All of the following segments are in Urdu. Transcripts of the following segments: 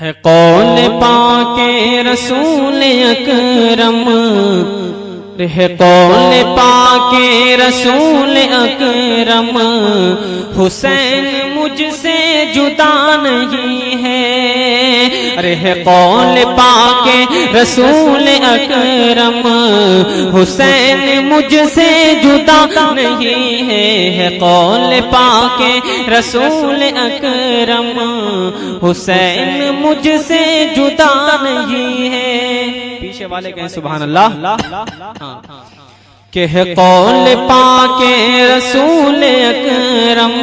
ہے قول پاک رسول اکرم، ہے قول پاک رسول اکرم، حسین مجھ سے جدا نہیں ہے۔ ارے ہے قول پاک رسول اکرم، حسین مجھ سے جدا نہیں ہے۔ قول پاک رسول اکرم، حسین مجھ سے جدا نہیں ہے۔ پیچھے والے کہیں سبحان اللہ۔ کہ ہے قول پاک رسول اکرم،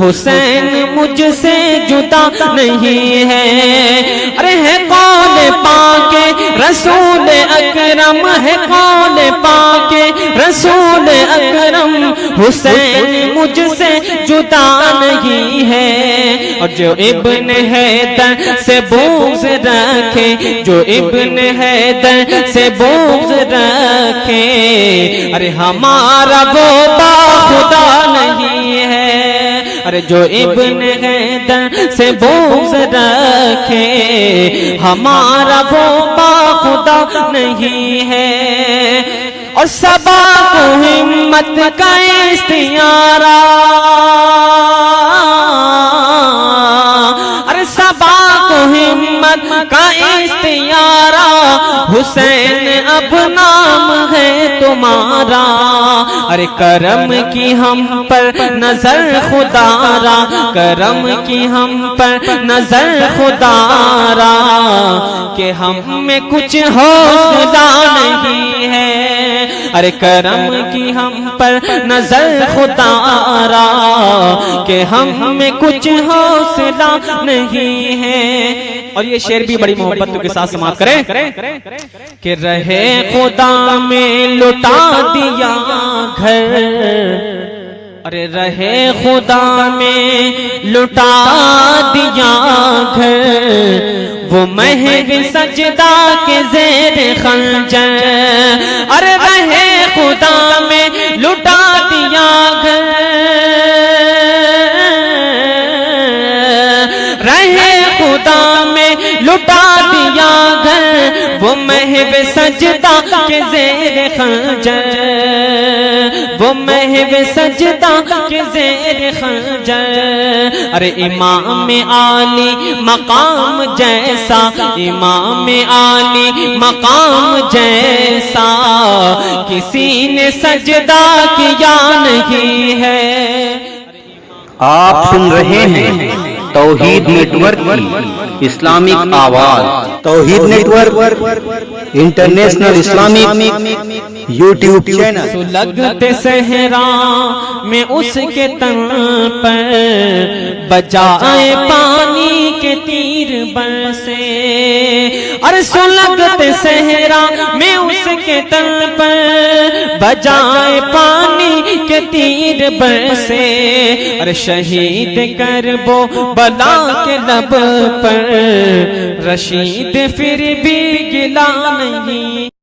حسین مجھ سے جدا نہیں ہے۔ ارے ہے قول پاک رسول اکرم، ہے قول پاک رسول اکرم، حسین مجھ سے جدا نہیں ہے۔ اور جو ابن حیدر سے بغض رکھے، جو ابن حیدر سے بغض رکھے، ارے ہمارا وہ با خدا نہیں ہے۔ ارے جو ابن حیدر سے بغض رکھے، ہمارا وہ با خدا نہیں ہے۔ اور صبا کو ہمت کا استعارہ، ارے صبا کو ہمت کا استعارہ، حسین اب نام ہے تمہارا۔ ارے کرم کی ہم پر نظر خدا را، کرم کی ہم پر نظر خدا را، کہ ہم میں کچھ حوصلہ نہیں ہے۔ ارے کرم کی ہم پر نظر خدا را، کہ ہم میں کچھ حوصلہ نہیں ہے۔ اور یہ شعر بھی بڑی محبت کے ساتھ سماعت کریں کہ رہے خدا میں لٹا دیا گھر، ارے رہے خدا میں لٹا دیا گھر، وہ محو سجدہ کے زیر خنجر، ارے رہے خدا میں لٹا دیا گھر، رہے خدا میں لٹا دیا گھر، وہ محو سجدہ کے زیر خنجر، وہ محو سجدہ کے زیر خنجر۔ ارے امام عالی مقام جیسا، امام عالی مقام جیسا، کسی نے سجدہ کیا نہیں ہے۔ آپ سن رہے ہیں توحید نیٹ ورک کی اسلامک آواز۔ Tawheed network international Islamic YouTube channel. سلگتے صحرا میں اس کے تن پر، بجائے پانی کے تیر برسے، اور سلگتے صحرا میں اس کے تن پر، بجائے پانی کے تیر برسے، اور شہید کربو بلا کے لب پر، رشید پھر بھی گلا نہیں۔